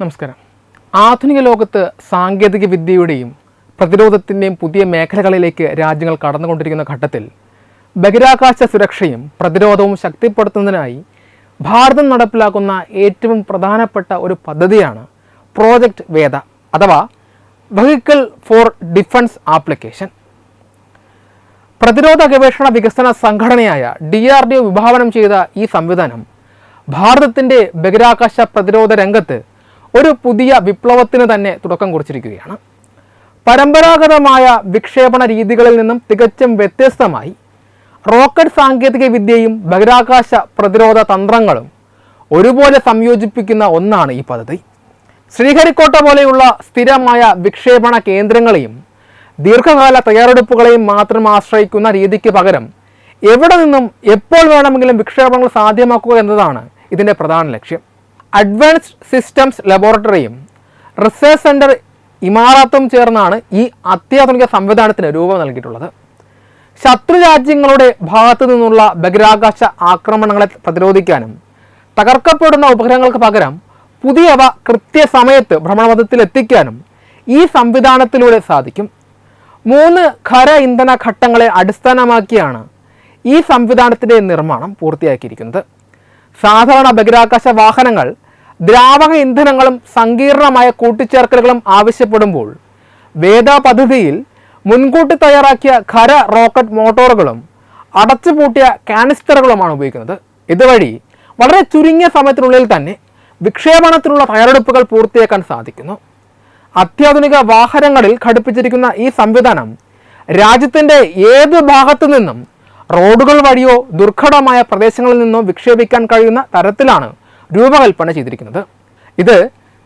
നമസ്കാരം. ആധുനിക ലോകത്ത് സാങ്കേതിക വിദ്യയുടെയും പ്രതിരോധത്തിൻ്റെയും പുതിയ മേഖലകളിലേക്ക് രാജ്യങ്ങൾ കടന്നുകൊണ്ടിരിക്കുന്ന ഘട്ടത്തിൽ ബഹിരാകാശ സുരക്ഷയും പ്രതിരോധവും ശക്തിപ്പെടുത്തുന്നതിനായി ഭാരതം നടപ്പിലാക്കുന്ന ഏറ്റവും പ്രധാനപ്പെട്ട ഒരു പദ്ധതിയാണ് പ്രോജക്റ്റ് വേദ അഥവാ വെഹിക്കിൾ ഫോർ ഡിഫൻസ് ആപ്ലിക്കേഷൻ. പ്രതിരോധ ഗവേഷണ വികസന സംഘടനയായ DRDO വിഭാവനം ചെയ്ത ഈ സംവിധാനം ഭാരതത്തിൻ്റെ ബഹിരാകാശ പ്രതിരോധ രംഗത്ത് ഒരു പുതിയ വിപ്ലവത്തിന് തന്നെ തുടക്കം കുറിച്ചിരിക്കുകയാണ്. പരമ്പരാഗതമായ വിക്ഷേപണ രീതികളിൽ നിന്നും തികച്ചും വ്യത്യസ്തമായി റോക്കറ്റ് സാങ്കേതിക വിദ്യയും ബഹിരാകാശ പ്രതിരോധ തന്ത്രങ്ങളും ഒരുപോലെ സംയോജിപ്പിക്കുന്ന ഒന്നാണ് ഈ പദ്ധതി. ശ്രീഹരിക്കോട്ട പോലെയുള്ള സ്ഥിരമായ വിക്ഷേപണ കേന്ദ്രങ്ങളെയും ദീർഘകാല തയ്യാറെടുപ്പുകളെയും മാത്രം ആശ്രയിക്കുന്ന രീതിക്ക് പകരം എവിടെ നിന്നും എപ്പോൾ വേണമെങ്കിലും വിക്ഷേപണങ്ങൾ സാധ്യമാക്കുക എന്നതാണ് ഇതിൻ്റെ പ്രധാന ലക്ഷ്യം. അഡ്വാൻസ്ഡ് സിസ്റ്റംസ് ലബോറട്ടറിയും റിസർച്ച് സെൻറ്റർ ഇമാറാത്തും ചേർന്നാണ് ഈ അത്യാധുനിക സംവിധാനത്തിന് രൂപം നൽകിയിട്ടുള്ളത്. ശത്രു രാജ്യങ്ങളുടെ ഭാഗത്തു നിന്നുള്ള ബഹിരാകാശ ആക്രമണങ്ങളെ പ്രതിരോധിക്കാനും തകർക്കപ്പെടുന്ന ഉപഗ്രഹങ്ങൾക്ക് പകരം പുതിയവ കൃത്യസമയത്ത് ഭ്രമണപഥത്തിൽ എത്തിക്കാനും ഈ സംവിധാനത്തിലൂടെ സാധിക്കും. 3 ഖര ഇന്ധന ഘട്ടങ്ങളെ അടിസ്ഥാനമാക്കിയാണ് ഈ സംവിധാനത്തിൻ്റെ നിർമ്മാണം പൂർത്തിയാക്കിയിരിക്കുന്നത്. സാധാരണ ബഹിരാകാശ വാഹനങ്ങൾ ദ്രാവക ഇന്ധനങ്ങളും സങ്കീർണമായ കൂട്ടിച്ചേർക്കലുകളും ആവശ്യപ്പെടുമ്പോൾ വേദ പദ്ധതിയിൽ മുൻകൂട്ടി തയ്യാറാക്കിയ ഖര റോക്കറ്റ് മോട്ടോറുകളും അടച്ചുപൂട്ടിയ കാനിസ്റ്ററുകളുമാണ് ഉപയോഗിക്കുന്നത്. ഇതുവഴി വളരെ ചുരുങ്ങിയ സമയത്തിനുള്ളിൽ തന്നെ വിക്ഷേപണത്തിനുള്ള തയ്യാറെടുപ്പുകൾ പൂർത്തിയാക്കാൻ സാധിക്കുന്നു. അത്യാധുനിക വാഹനങ്ങളിൽ ഘടിപ്പിച്ചിരിക്കുന്ന ഈ സംവിധാനം രാജ്യത്തിൻ്റെ ഏത് ഭാഗത്തു നിന്നും റോഡുകൾ വഴിയോ ദുർഘടമായ പ്രദേശങ്ങളിൽ നിന്നോ വിക്ഷേപിക്കാൻ കഴിയുന്ന തരത്തിലാണ് രൂപകൽപ്പന ചെയ്തിരിക്കുന്നത്. ഇത്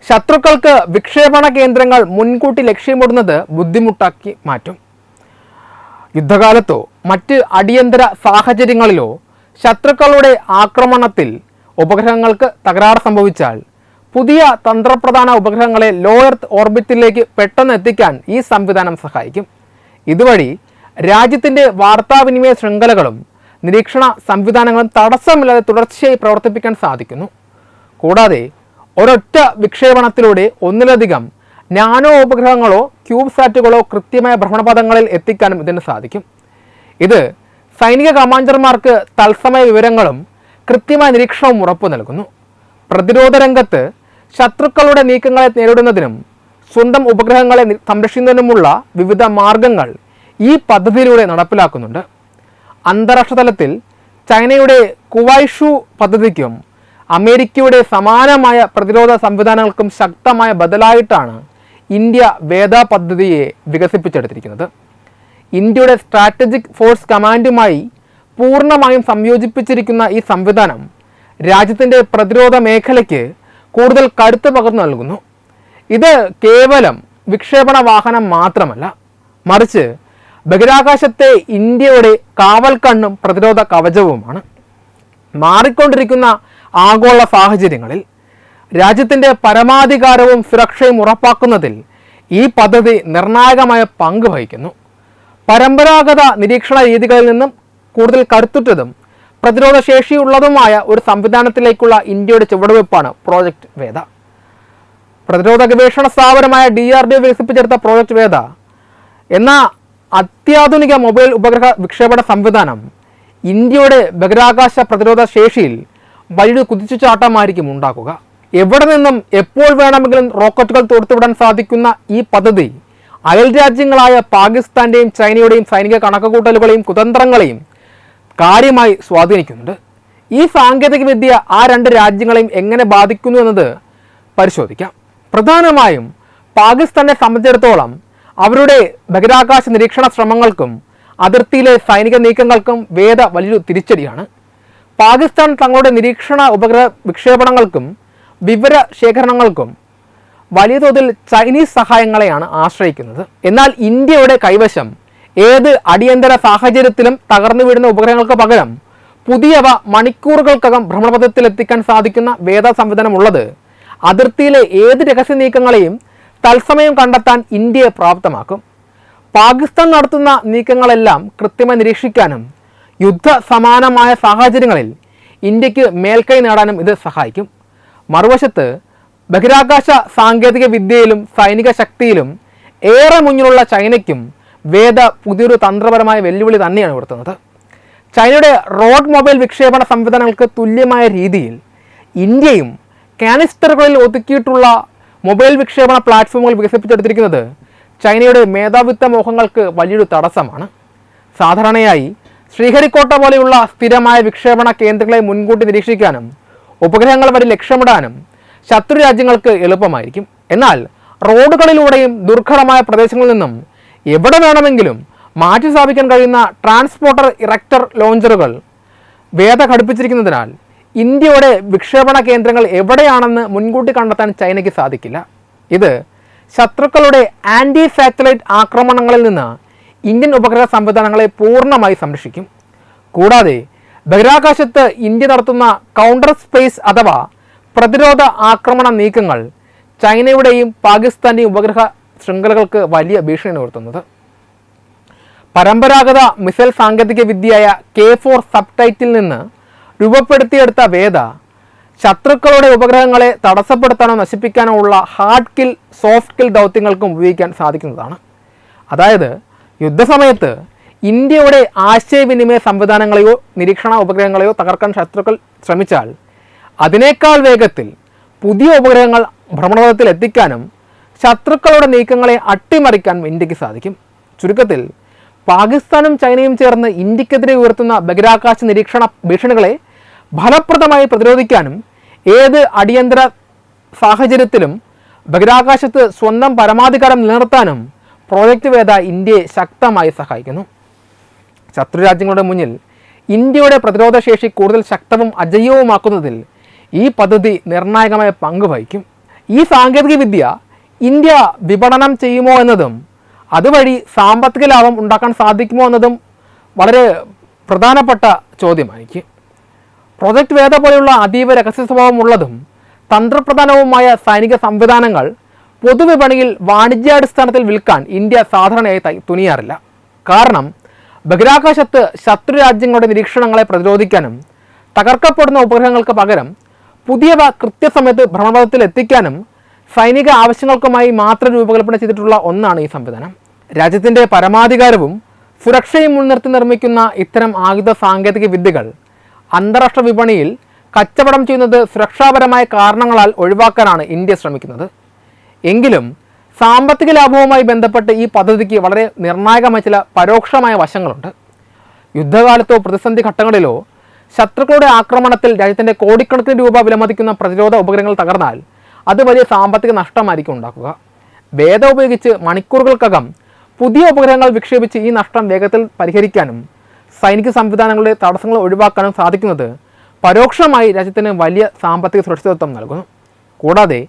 ശത്രുക്കൾക്ക് വിക്ഷേപണ കേന്ദ്രങ്ങൾ മുൻകൂട്ടി ലക്ഷ്യമിടുന്നത് ബുദ്ധിമുട്ടാക്കി മാറ്റും. യുദ്ധകാലത്തോ മറ്റ് അടിയന്തര സാഹചര്യങ്ങളിലോ ശത്രുക്കളുടെ ആക്രമണത്തിൽ ഉപഗ്രഹങ്ങൾക്ക് തകരാറ് സംഭവിച്ചാൽ പുതിയ തന്ത്രപ്രധാന ഉപഗ്രഹങ്ങളെ ലോ എർത്ത് ഓർബിറ്റിലേക്ക് പെട്ടെന്ന് എത്തിക്കാൻ ഈ സംവിധാനം സഹായിക്കും. ഇതുവഴി രാജ്യത്തിൻ്റെ വാർത്താവിനിമയ ശൃംഖലകളും നിരീക്ഷണ സംവിധാനങ്ങളും തടസ്സമില്ലാതെ തുടർച്ചയായി പ്രവർത്തിപ്പിക്കാൻ സാധിക്കുന്നു. കൂടാതെ ഒരൊറ്റ വിക്ഷേപണത്തിലൂടെ ഒന്നിലധികം നാനോ ഉപഗ്രഹങ്ങളോ ക്യൂബ് സാറ്റുകളോ കൃത്യമായ ഭ്രമണപഥങ്ങളിൽ എത്തിക്കാനും ഇതിന് സാധിക്കും. ഇത് സൈനിക കമാൻഡർമാർക്ക് തത്സമയ വിവരങ്ങളും കൃത്യമായ നിരീക്ഷണവും ഉറപ്പു നൽകുന്നു. പ്രതിരോധ രംഗത്ത് ശത്രുക്കളുടെ നീക്കങ്ങളെ നേരിടുന്നതിനും സ്വന്തം ഉപഗ്രഹങ്ങളെ സംരക്ഷിക്കുന്നതിനുമുള്ള വിവിധ മാർഗങ്ങൾ ഈ പദ്ധതിയിലൂടെ നടപ്പിലാക്കുന്നുണ്ട്. അന്താരാഷ്ട്ര തലത്തിൽ ചൈനയുടെ കുവൈഷു പദ്ധതിക്കും അമേരിക്കയുടെ സമാനമായ പ്രതിരോധ സംവിധാനങ്ങൾക്കും ശക്തമായ ബദലായിട്ടാണ് ഇന്ത്യ വേദ പദ്ധതിയെ വികസിപ്പിച്ചെടുത്തിരിക്കുന്നത്. ഇന്ത്യയുടെ സ്ട്രാറ്റജിക് ഫോഴ്സ് കമാൻഡുമായി പൂർണ്ണമായും സംയോജിപ്പിച്ചിരിക്കുന്ന ഈ സംവിധാനം രാജ്യത്തിൻ്റെ പ്രതിരോധ മേഖലയ്ക്ക് കൂടുതൽ കരുത്ത് പകർന്നു നൽകുന്നു. ഇത് കേവലം വിക്ഷേപണ വാഹനം മാത്രമല്ല, മറിച്ച് ബഹിരാകാശത്തെ ഇന്ത്യയുടെ കാവൽ കണ്ണും പ്രതിരോധ കവചവുമാണ്. മാറിക്കൊണ്ടിരിക്കുന്ന ആഗോള സാഹചര്യങ്ങളിൽ രാജ്യത്തിൻ്റെ പരമാധികാരവും സുരക്ഷയും ഉറപ്പാക്കുന്നതിൽ ഈ പദ്ധതി നിർണായകമായ പങ്ക് വഹിക്കുന്നു. പരമ്പരാഗത നിരീക്ഷണ രീതികളിൽ നിന്നും കൂടുതൽ കരുത്തുറ്റതും പ്രതിരോധ ശേഷിയുള്ളതുമായ ഒരു സംവിധാനത്തിലേക്കുള്ള ഇന്ത്യയുടെ ചുവടുവയ്പ്പാണ് പ്രോജക്റ്റ് വേദ. പ്രതിരോധ ഗവേഷണ സ്ഥാപനമായ DRDO വികസിപ്പിച്ചെടുത്ത പ്രോജക്റ്റ് വേദ എന്ന അത്യാധുനിക മൊബൈൽ ഉപഗ്രഹ വിക്ഷേപണ സംവിധാനം ഇന്ത്യയുടെ ബഹിരാകാശ പ്രതിരോധ ശേഷിയിൽ വലിയൊരു കുതിച്ചുചാട്ടമായിരിക്കും ഉണ്ടാക്കുക. എവിടെ നിന്നും എപ്പോൾ വേണമെങ്കിലും റോക്കറ്റുകൾ തൊടുത്തുവിടാൻ സാധിക്കുന്ന ഈ പദ്ധതി അയൽ രാജ്യങ്ങളായ പാകിസ്ഥാൻ്റെയും ചൈനയുടെയും സൈനിക കണക്കുകൂട്ടലുകളെയും കുതന്ത്രങ്ങളെയും കാര്യമായി സ്വാധീനിക്കുന്നുണ്ട്. ഈ സാങ്കേതിക വിദ്യ ആ 2 രാജ്യങ്ങളെയും എങ്ങനെ ബാധിക്കുന്നു എന്നത് പരിശോധിക്കാം. പ്രധാനമായും പാകിസ്ഥാനെ സംബന്ധിച്ചിടത്തോളം അവരുടെ ബഹിരാകാശ നിരീക്ഷണ ശ്രമങ്ങൾക്കും അതിർത്തിയിലെ സൈനിക നീക്കങ്ങൾക്കും വേദ വലിയൊരു തിരിച്ചടിയാണ്. പാകിസ്ഥാൻ തങ്ങളുടെ നിരീക്ഷണ ഉപഗ്രഹ വിക്ഷേപണങ്ങൾക്കും വിവര ശേഖരണങ്ങൾക്കും വലിയ തോതിൽ ചൈനീസ് സഹായങ്ങളെയാണ് ആശ്രയിക്കുന്നത്. എന്നാൽ ഇന്ത്യയുടെ കൈവശം ഏത് അടിയന്തര സാഹചര്യത്തിലും തകർന്നു വീഴുന്ന ഉപഗ്രഹങ്ങൾക്ക് പകരം പുതിയവ മണിക്കൂറുകൾക്കകം ഭ്രമണപഥത്തിൽ എത്തിക്കാൻ സാധിക്കുന്ന വേദ സംവിധാനം ഉള്ളത് അതിർത്തിയിലെ ഏത് രഹസ്യ നീക്കങ്ങളെയും തത്സമയം കണ്ടെത്താൻ ഇന്ത്യയെ പ്രാപ്തമാക്കും. പാകിസ്ഥാൻ നടത്തുന്ന നീക്കങ്ങളെല്ലാം കൃത്യമായി നിരീക്ഷിക്കാനും യുദ്ധ സമാനമായ സാഹചര്യങ്ങളിൽ ഇന്ത്യക്ക് മേൽക്കൈ നേടാനും ഇത് സഹായിക്കും. മറുവശത്ത് ബഹിരാകാശ സാങ്കേതിക വിദ്യയിലും സൈനിക ശക്തിയിലും ഏറെ മുന്നിലുള്ള ചൈനയ്ക്കും വേദ പുതിയൊരു തന്ത്രപരമായ വെല്ലുവിളി തന്നെയാണ് ഉയർത്തുന്നത്. ചൈനയുടെ റോഡ് മൊബൈൽ വിക്ഷേപണ സംവിധാനങ്ങൾക്ക് തുല്യമായ രീതിയിൽ ഇന്ത്യയും കാനിസ്റ്ററുകളിൽ ഒതുക്കിയിട്ടുള്ള മൊബൈൽ വിക്ഷേപണ പ്ലാറ്റ്ഫോമുകൾ വികസിപ്പിച്ചെടുത്തിരിക്കുന്നത് ചൈനയുടെ മേധാവിത്വ മോഹങ്ങൾക്ക് വലിയൊരു തടസ്സമാണ്. സാധാരണയായി ശ്രീഹരിക്കോട്ട പോലെയുള്ള സ്ഥിരമായ വിക്ഷേപണ കേന്ദ്രങ്ങളെ മുൻകൂട്ടി നിരീക്ഷിക്കാനും ഉപഗ്രഹങ്ങൾ വഴി ലക്ഷ്യമിടാനും ശത്രു രാജ്യങ്ങൾക്ക് എളുപ്പമായിരിക്കും. എന്നാൽ റോഡുകളിലൂടെയും ദുർഘടമായ പ്രദേശങ്ങളിൽ നിന്നും എവിടെ വേണമെങ്കിലും മാറ്റി സ്ഥാപിക്കാൻ കഴിയുന്ന ട്രാൻസ്പോർട്ടർ ഇറക്ടർ ലോഞ്ചറുകൾ വേദ ഘടിപ്പിച്ചിരിക്കുന്നതിനാൽ ഇന്ത്യയുടെ വിക്ഷേപണ കേന്ദ്രങ്ങൾ എവിടെയാണെന്ന് മുൻകൂട്ടി കണ്ടെത്താൻ ചൈനയ്ക്ക് സാധിക്കില്ല. ഇത് ശത്രുക്കളുടെ ആൻറ്റി സാറ്റലൈറ്റ് ആക്രമണങ്ങളിൽ നിന്ന് ഇന്ത്യൻ ഉപഗ്രഹ സംവിധാനങ്ങളെ പൂർണ്ണമായി സംരക്ഷിക്കും. കൂടാതെ ബഹിരാകാശത്ത് ഇന്ത്യ നടത്തുന്ന കൗണ്ടർ സ്പേസ് അഥവാ പ്രതിരോധ ആക്രമണ നീക്കങ്ങൾ ചൈനയുടെയും പാകിസ്ഥാൻ്റെയും ഉപഗ്രഹ ശൃംഖലകൾക്ക് വലിയ ഭീഷണി ഉയർത്തുന്നത്. പരമ്പരാഗത മിസൈൽ സാങ്കേതിക വിദ്യയായ K4 സബ്ടൈറ്റിൽ നിന്ന് രൂപപ്പെടുത്തിയെടുത്ത വേദ ശത്രുക്കളുടെ ഉപഗ്രഹങ്ങളെ തടസ്സപ്പെടുത്താനോ നശിപ്പിക്കാനോ ഉള്ള ഹാർഡ് കിൽ സോഫ്റ്റ് കിൽ ദൗത്യങ്ങൾക്കും ഉപയോഗിക്കാൻ സാധിക്കുന്നതാണ്. അതായത് യുദ്ധസമയത്ത് ഇന്ത്യയുടെ ആശയവിനിമയ സംവിധാനങ്ങളെയോ നിരീക്ഷണ ഉപഗ്രഹങ്ങളെയോ തകർക്കാൻ ശത്രുക്കൾ ശ്രമിച്ചാൽ അതിനേക്കാൾ വേഗത്തിൽ പുതിയ ഉപഗ്രഹങ്ങൾ ഭ്രമണപഥത്തിൽ എത്തിക്കാനും ശത്രുക്കളുടെ നീക്കങ്ങളെ അട്ടിമറിക്കാനും ഇന്ത്യക്ക് സാധിക്കും. ചുരുക്കത്തിൽ പാകിസ്ഥാനും ചൈനയും ചേർന്ന് ഇന്ത്യക്കെതിരെ ഉയർത്തുന്ന ബഹിരാകാശ നിരീക്ഷണ ഭീഷണികളെ ഫലപ്രദമായി പ്രതിരോധിക്കാനും ഏത് അടിയന്തര സാഹചര്യത്തിലും ബഹിരാകാശത്ത് സ്വന്തം പരമാധികാരം നിലനിർത്താനും പ്രോജക്റ്റ് വേദ ഇന്ത്യയെ ശക്തമായി സഹായിക്കുന്നു. ശത്രുരാജ്യങ്ങളുടെ മുന്നിൽ ഇന്ത്യയുടെ പ്രതിരോധശേഷി കൂടുതൽ ശക്തവും അജയ്യവുമാക്കുന്നതിൽ ഈ പദ്ധതി നിർണായകമായ പങ്ക് വഹിക്കും. ഈ സാങ്കേതികവിദ്യ ഇന്ത്യ വിപണനം ചെയ്യുമോ എന്നതും അതുവഴി സാമ്പത്തിക ലാഭം ഉണ്ടാക്കാൻ സാധിക്കുമോ എന്നതും വളരെ പ്രധാനപ്പെട്ട ചോദ്യമായിരിക്കും. പ്രോജക്റ്റ് വേദ പോലെയുള്ള അതീവ രഹസ്യ സ്വഭാവമുള്ളതും തന്ത്രപ്രധാനവുമായ സൈനിക സംവിധാനങ്ങൾ പൊതുവിപണിയിൽ വാണിജ്യാടിസ്ഥാനത്തിൽ വിൽക്കാൻ ഇന്ത്യ സാധാരണയായി തുനിയാറില്ല. കാരണം ബഹിരാകാശത്ത് ശത്രു രാജ്യങ്ങളുടെ നിരീക്ഷണങ്ങളെ പ്രതിരോധിക്കാനും തകർക്കപ്പെടുന്ന ഉപഗ്രഹങ്ങൾക്ക് പകരം പുതിയവ കൃത്യസമയത്ത് ഭ്രമണപഥത്തിൽ എത്തിക്കാനും സൈനിക ആവശ്യങ്ങൾക്കുമായി മാത്രം രൂപകൽപ്പന ചെയ്തിട്ടുള്ള ഒന്നാണ് ഈ സംവിധാനം. രാജ്യത്തിൻ്റെ പരമാധികാരവും സുരക്ഷയും മുൻനിർത്തി നിർമ്മിക്കുന്ന ഇത്തരം ആയുധ സാങ്കേതിക വിദ്യകൾ അന്താരാഷ്ട്ര വിപണിയിൽ കച്ചവടം ചെയ്യുന്നത് സുരക്ഷാപരമായ കാരണങ്ങളാൽ ഒഴിവാക്കാനാണ് ഇന്ത്യ ശ്രമിക്കുന്നത്. എങ്കിലും സാമ്പത്തിക ലാഭവുമായി ബന്ധപ്പെട്ട് ഈ പദ്ധതിക്ക് വളരെ നിർണായകമായ ചില പരോക്ഷമായ വശങ്ങളുണ്ട്. യുദ്ധകാലത്തോ പ്രതിസന്ധി ഘട്ടങ്ങളിലോ ശത്രുക്കളുടെ ആക്രമണത്തിൽ രാജ്യത്തിൻ്റെ കോടിക്കണക്കിന് രൂപ വിലമതിക്കുന്ന പ്രതിരോധ ഉപഗ്രഹങ്ങൾ തകർന്നാൽ അത് വലിയ സാമ്പത്തിക നഷ്ടമായിരിക്കും ഉണ്ടാക്കുക. വേദ ഉപയോഗിച്ച് മണിക്കൂറുകൾക്കകം പുതിയ ഉപഗ്രഹങ്ങൾ വിക്ഷേപിച്ച് ഈ നഷ്ടം വേഗത്തിൽ പരിഹരിക്കാനും സൈനിക സംവിധാനങ്ങളുടെ തടസ്സങ്ങൾ ഒഴിവാക്കാനും സാധിക്കുന്നത് പരോക്ഷമായി രാജ്യത്തിന് വലിയ സാമ്പത്തിക സുരക്ഷിതത്വം നൽകുന്നു. കൂടാതെ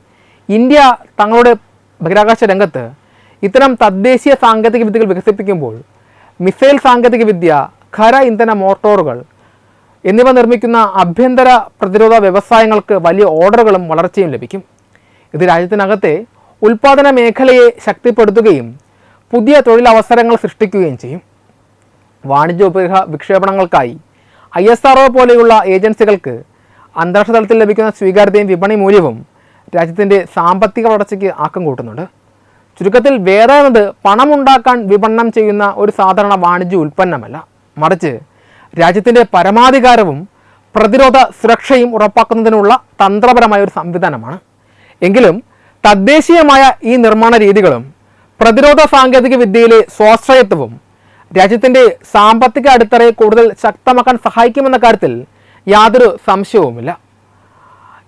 ഇന്ത്യ തങ്ങളുടെ ബഹിരാകാശ രംഗത്ത് ഇത്തരം തദ്ദേശീയ സാങ്കേതിക വിദ്യകൾ വികസിപ്പിക്കുമ്പോൾ മിസൈൽ സാങ്കേതിക വിദ്യ, ഖര ഇന്ധന മോട്ടോറുകൾ എന്നിവ നിർമ്മിക്കുന്ന ആഭ്യന്തര പ്രതിരോധ വ്യവസായങ്ങൾക്ക് വലിയ ഓർഡറുകളും വളർച്ചയും ലഭിക്കും. ഇത് രാജ്യത്തിനകത്തെ ഉൽപ്പാദന മേഖലയെ ശക്തിപ്പെടുത്തുകയും പുതിയ തൊഴിലവസരങ്ങൾ സൃഷ്ടിക്കുകയും ചെയ്യും. വാണിജ്യ ഉപഗ്രഹ വിക്ഷേപണങ്ങൾക്കായി ISRO പോലെയുള്ള ഏജൻസികൾക്ക് അന്താരാഷ്ട്ര തലത്തിൽ ലഭിക്കുന്ന സ്വീകാര്യതയും വിപണി മൂല്യവും രാജ്യത്തിൻ്റെ സാമ്പത്തിക വളർച്ചയ്ക്ക് ആക്കം കൂട്ടുന്നുണ്ട്. ചുരുക്കത്തിൽ വേദ എന്നത് പണമുണ്ടാക്കാൻ വിപണനം ചെയ്യുന്ന ഒരു സാധാരണ വാണിജ്യ ഉൽപ്പന്നമല്ല, മറിച്ച് രാജ്യത്തിൻ്റെ പരമാധികാരവും പ്രതിരോധ സുരക്ഷയും ഉറപ്പാക്കുന്നതിനുള്ള തന്ത്രപരമായ ഒരു സംവിധാനമാണ്. എങ്കിലും തദ്ദേശീയമായ ഈ നിർമ്മാണ രീതികളും പ്രതിരോധ സാങ്കേതിക വിദ്യയിലെ സ്വാശ്രയത്വവും രാജ്യത്തിൻ്റെ സാമ്പത്തിക അടിത്തറയെ കൂടുതൽ ശക്തമാക്കാൻ സഹായിക്കുമെന്ന കാര്യത്തിൽ യാതൊരു സംശയവുമില്ല.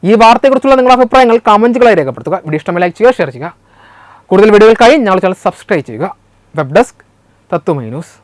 ഈ വാർത്തയെക്കുറിച്ചുള്ള നിങ്ങളുടെ അഭിപ്രായങ്ങൾ കമൻറ്റുകളായി രേഖപ്പെടുത്തുക. വീഡിയോ ഇഷ്ടമായി ലൈക്ക് ചെയ്യുക, ഷെയർ ചെയ്യുക. കൂടുതൽ വീഡിയോകൾക്കായി ഞങ്ങളുടെ ചാനൽ സബ്സ്ക്രൈബ് ചെയ്യുക. വെബ് ഡെസ്ക് തത്വമൈ ന്യൂസ്.